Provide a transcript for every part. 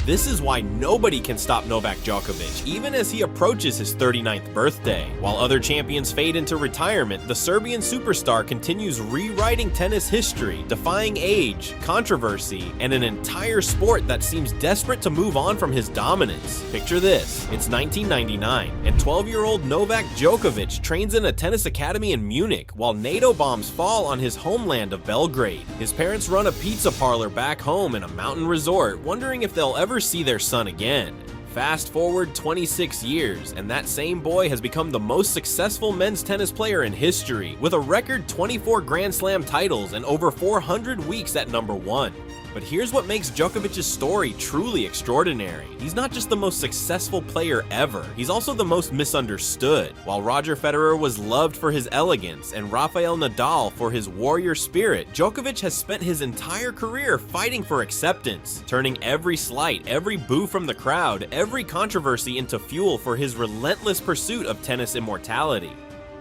This is why nobody can stop Novak Djokovic, even as he approaches his 39th birthday. While other champions fade into retirement, the Serbian superstar continues rewriting tennis history, defying age, controversy, and an entire sport that seems desperate to move on from his dominance. Picture this: it's 1999, and 12-year-old Novak Djokovic trains in a tennis academy in Munich while NATO bombs fall on his homeland of Belgrade. His parents run a pizza parlor back home in a mountain resort, wondering if they'll ever see their son again. Fast forward 26 years, and that same boy has become the most successful men's tennis player in history, with a record 24 Grand Slam titles and over 400 weeks at number 1. But here's what makes Djokovic's story truly extraordinary. He's not just the most successful player ever, he's also the most misunderstood. While Roger Federer was loved for his elegance and Rafael Nadal for his warrior spirit, Djokovic has spent his entire career fighting for acceptance, turning every slight, every boo from the crowd, every controversy into fuel for his relentless pursuit of tennis immortality.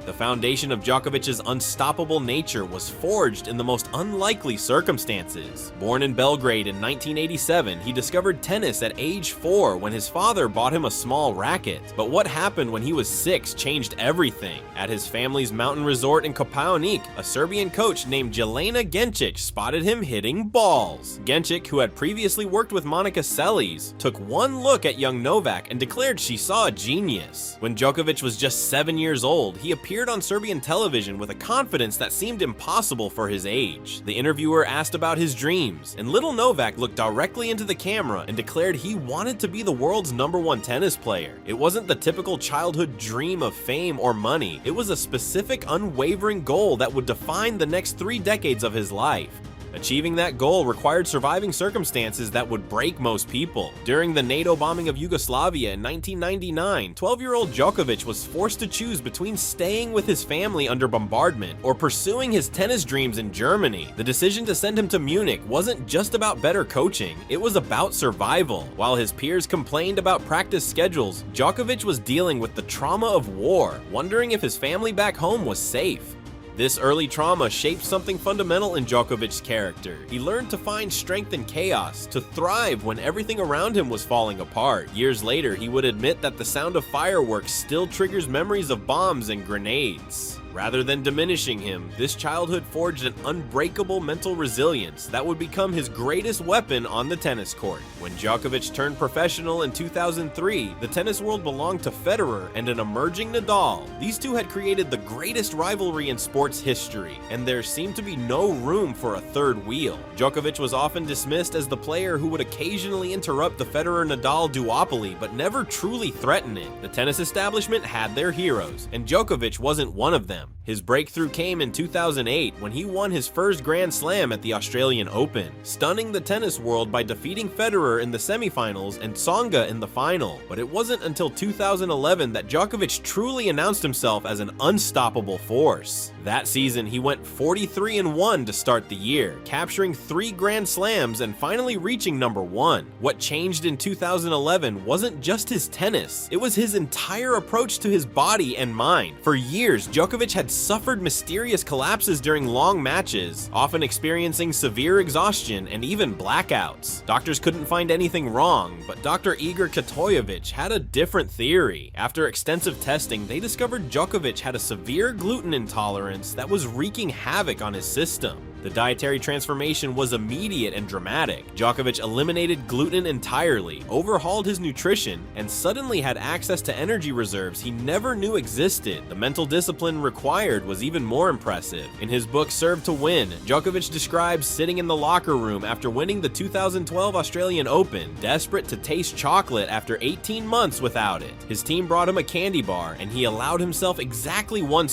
The foundation of Djokovic's unstoppable nature was forged in the most unlikely circumstances. Born in Belgrade in 1987, he discovered tennis at age 4 when his father bought him a small racket. But what happened when he was 6 changed everything. At his family's mountain resort in Kopaonik, a Serbian coach named Jelena Gencic spotted him hitting balls. Gencic, who had previously worked with Monica Seles, took one look at young Novak and declared she saw a genius. When Djokovic was just 7 years old, he appeared on Serbian television with a confidence that seemed impossible for his age. The interviewer asked about his dreams, and little Novak looked directly into the camera and declared he wanted to be the world's #1 tennis player. It wasn't the typical childhood dream of fame or money, it was a specific, unwavering goal that would define the next 3 decades of his life. Achieving that goal required surviving circumstances that would break most people. During the NATO bombing of Yugoslavia in 1999, 12-year-old Djokovic was forced to choose between staying with his family under bombardment or pursuing his tennis dreams in Germany. The decision to send him to Munich wasn't just about better coaching, it was about survival. While his peers complained about practice schedules, Djokovic was dealing with the trauma of war, wondering if his family back home was safe. This early trauma shaped something fundamental in Djokovic's character. He learned to find strength in chaos, to thrive when everything around him was falling apart. Years later, he would admit that the sound of fireworks still triggers memories of bombs and grenades. Rather than diminishing him, this childhood forged an unbreakable mental resilience that would become his greatest weapon on the tennis court. When Djokovic turned professional in 2003, the tennis world belonged to Federer and an emerging Nadal. These two had created the greatest rivalry in sports history, and there seemed to be no room for a third wheel. Djokovic was often dismissed as the player who would occasionally interrupt the Federer-Nadal duopoly, but never truly threaten it. The tennis establishment had their heroes, and Djokovic wasn't one of them. His breakthrough came in 2008 when he won his first Grand Slam at the Australian Open, stunning the tennis world by defeating Federer in the semifinals and Tsonga in the final. But it wasn't until 2011 that Djokovic truly announced himself as an unstoppable force. That season, he went 43-1 to start the year, capturing 3 Grand Slams and finally reaching #1. What changed in 2011 wasn't just his tennis, it was his entire approach to his body and mind. For years, Djokovic had suffered mysterious collapses during long matches, often experiencing severe exhaustion and even blackouts. Doctors couldn't find anything wrong, but Dr. Igor Katojevic had a different theory. After extensive testing, they discovered Djokovic had a severe gluten intolerance that was wreaking havoc on his system. The dietary transformation was immediate and dramatic. Djokovic eliminated gluten entirely, overhauled his nutrition, and suddenly had access to energy reserves he never knew existed. The mental discipline required was even more impressive. In his book Serve to Win, Djokovic describes sitting in the locker room after winning the 2012 Australian Open, desperate to taste chocolate after 18 months without it. His team brought him a candy bar, and he allowed himself exactly one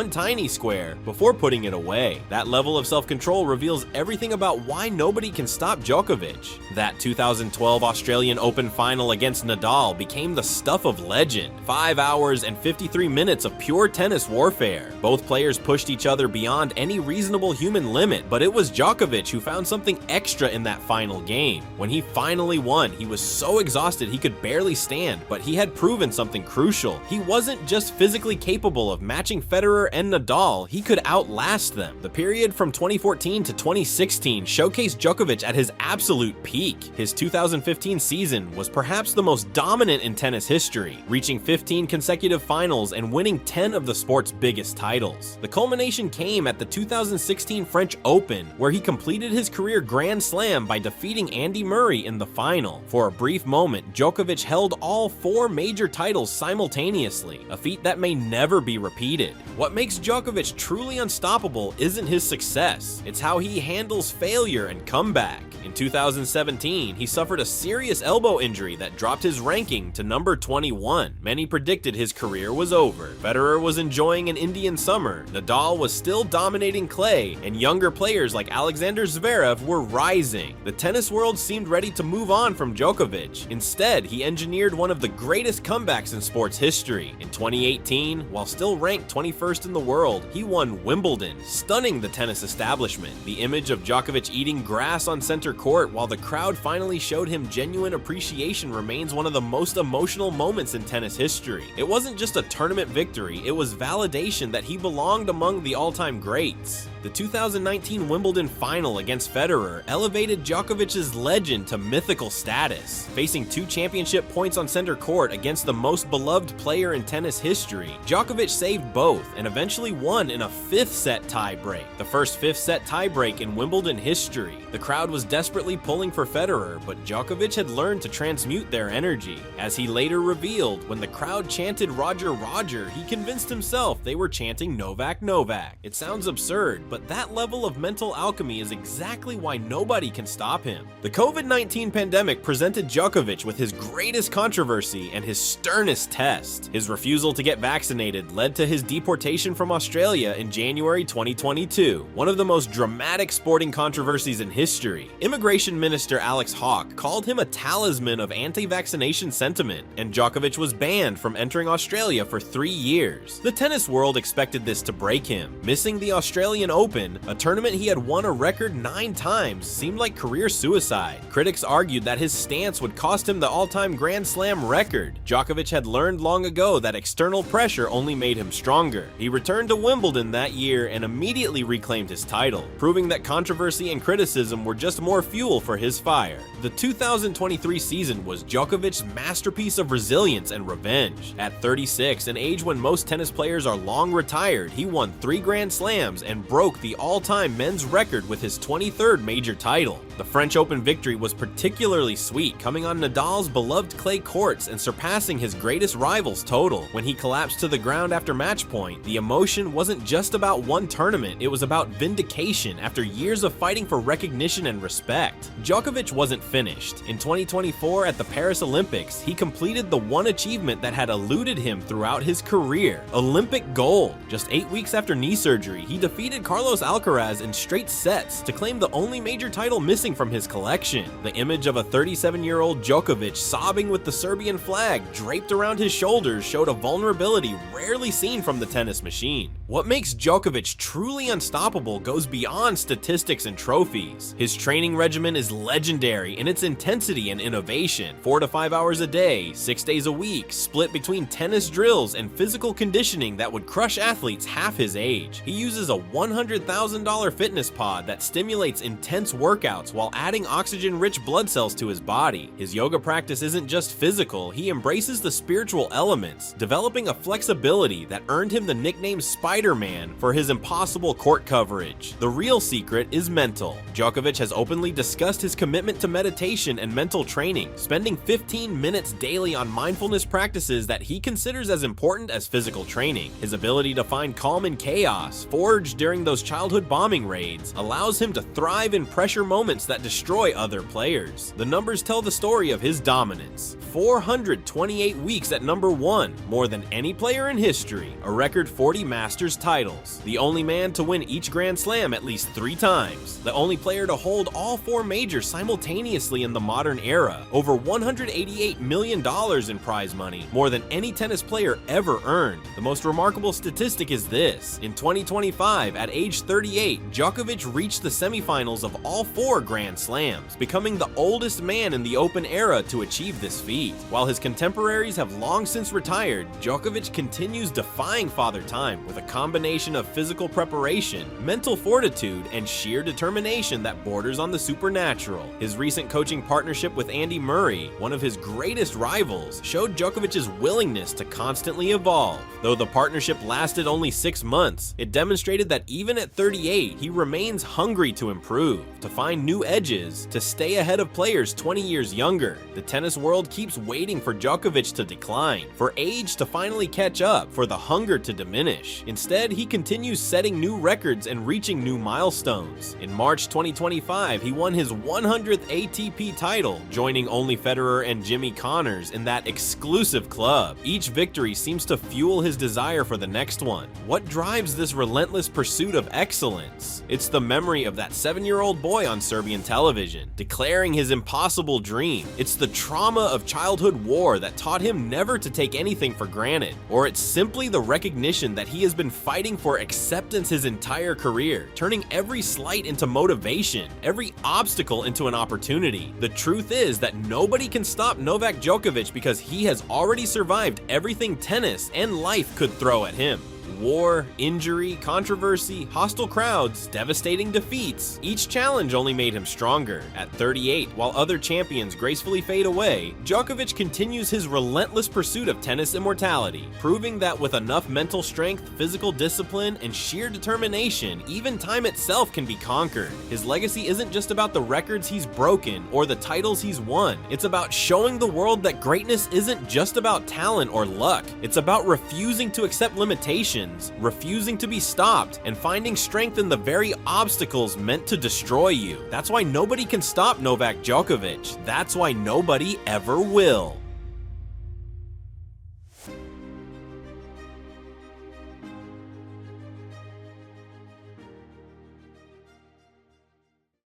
tiny square, before putting it away. That level of self-control reveals everything about why nobody can stop Djokovic. That 2012 Australian Open final against Nadal became the stuff of legend. 5 hours and 53 minutes of pure tennis warfare. Both players pushed each other beyond any reasonable human limit, but it was Djokovic who found something extra in that final game. When he finally won, he was so exhausted he could barely stand, but he had proven something crucial. He wasn't just physically capable of matching Federer and Nadal, he could outlast them. The period from 2014 to 2016 showcased Djokovic at his absolute peak. His 2015 season was perhaps the most dominant in tennis history, reaching 15 consecutive finals and winning 10 of the sport's biggest titles. The culmination came at the 2016 French Open, where he completed his career Grand Slam by defeating Andy Murray in the final. For a brief moment, Djokovic held all 4 major titles simultaneously, a feat that may never be repeated. What makes Djokovic truly unstoppable isn't his success, it's how he handles failure and comeback. In 2017, he suffered a serious elbow injury that dropped his ranking to number 21. Many predicted his career was over. Federer was enjoying an Indian summer, Nadal was still dominating clay, and younger players like Alexander Zverev were rising. The tennis world seemed ready to move on from Djokovic. Instead, he engineered one of the greatest comebacks in sports history. In 2018, while still ranked 21st in the world, he won Wimbledon, stunning the tennis establishment. The image of Djokovic eating grass on center court while the crowd finally showed him genuine appreciation remains one of the most emotional moments in tennis history. It wasn't just a tournament victory, it was validation that he belonged among the all-time greats. The 2019 Wimbledon final against Federer elevated Djokovic's legend to mythical status. Facing 2 championship points on center court against the most beloved player in tennis history, Djokovic saved both and eventually won in a 5th set tiebreak, the first 5th set tiebreak in Wimbledon history. The crowd was desperately pulling for Federer, but Djokovic had learned to transmute their energy. As he later revealed, when the crowd chanted Roger Roger, he convinced himself they were chanting Novak Novak. It sounds absurd, but that level of mental alchemy is exactly why nobody can stop him. The COVID-19 pandemic presented Djokovic with his greatest controversy and his sternest test. His refusal to get vaccinated led to his deportation from Australia in January 2022, one of the most dramatic sporting controversies in history. Immigration Minister Alex Hawke called him a talisman of anti-vaccination sentiment, and Djokovic was banned from entering Australia for 3 years. The tennis world expected this to break him. Missing the Australian Open, a tournament he had won a record 9 times, seemed like career suicide. Critics argued that his stance would cost him the all-time Grand Slam record. Djokovic had learned long ago that external pressure only made him stronger. He returned to Wimbledon that year and immediately reclaimed his title, proving that controversy and criticism were just more fuel for his fire. The 2023 season was Djokovic's masterpiece of resilience and revenge. At 36, an age when most tennis players are long retired, he won 3 Grand Slams and broke the all-time men's record with his 23rd major title. The French Open victory was particularly sweet, coming on Nadal's beloved clay courts and surpassing his greatest rival's total. When he collapsed to the ground after match point, the emotion wasn't just about one tournament, it was about vindication after years of fighting for recognition and respect. Djokovic wasn't finished. In 2024 at the Paris Olympics, he completed the one achievement that had eluded him throughout his career: Olympic gold. Just 8 weeks after knee surgery, he defeated Carlos Alcaraz in straight sets to claim the only major title missing from his collection. The image of a 37-year-old Djokovic sobbing with the Serbian flag draped around his shoulders showed a vulnerability rarely seen from the tennis machine. What makes Djokovic truly unstoppable goes beyond statistics and trophies. His training regimen is legendary in its intensity and innovation. 4 to 5 hours a day, 6 days a week, split between tennis drills and physical conditioning that would crush athletes half his age. He uses a $100,000 fitness pod that stimulates intense workouts while adding oxygen-rich blood cells to his body. His yoga practice isn't just physical, he embraces the spiritual elements, developing a flexibility that earned him the nickname Spider-Man for his impossible court coverage. The real secret is mental. Djokovic has openly discussed his commitment to meditation and mental training, spending 15 minutes daily on mindfulness practices that he considers as important as physical training. His ability to find calm in chaos, forged during those childhood bombing raids, allows him to thrive in pressure moments that destroy other players. The numbers tell the story of his dominance. 428 weeks at number 1, more than any player in history, a record 40 Masters titles, the only man to win each Grand Slam at least 3 times, the only player to hold all 4 majors simultaneously in the modern era, over $188 million in prize money, more than any tennis player ever earned. The most remarkable statistic is this: in 2025, at age 38, Djokovic reached the semifinals of all 4 Grand Grand Slams, becoming the oldest man in the Open era to achieve this feat. While his contemporaries have long since retired, Djokovic continues defying Father Time with a combination of physical preparation, mental fortitude, and sheer determination that borders on the supernatural. His recent coaching partnership with Andy Murray, one of his greatest rivals, showed Djokovic's willingness to constantly evolve. Though the partnership lasted only 6 months, it demonstrated that even at 38, he remains hungry to improve, to find new edges, to stay ahead of players 20 years younger. The tennis world keeps waiting for Djokovic to decline, for age to finally catch up, for the hunger to diminish. Instead, he continues setting new records and reaching new milestones. In March 2025, he won his 100th ATP title, joining only Federer and Jimmy Connors in that exclusive club. Each victory seems to fuel his desire for the next one. What drives this relentless pursuit of excellence? It's the memory of that 7-year-old boy on Serbian television, declaring his impossible dream. It's the trauma of childhood war that taught him never to take anything for granted. Or it's simply the recognition that he has been fighting for acceptance his entire career, turning every slight into motivation, every obstacle into an opportunity. The truth is that nobody can stop Novak Djokovic because he has already survived everything tennis and life could throw at him. War, injury, controversy, hostile crowds, devastating defeats. Each challenge only made him stronger. At 38, while other champions gracefully fade away, Djokovic continues his relentless pursuit of tennis immortality, proving that with enough mental strength, physical discipline, and sheer determination, even time itself can be conquered. His legacy isn't just about the records he's broken or the titles he's won. It's about showing the world that greatness isn't just about talent or luck. It's about refusing to accept limitations, refusing to be stopped, and finding strength in the very obstacles meant to destroy you. That's why nobody can stop Novak Djokovic. That's why nobody ever will.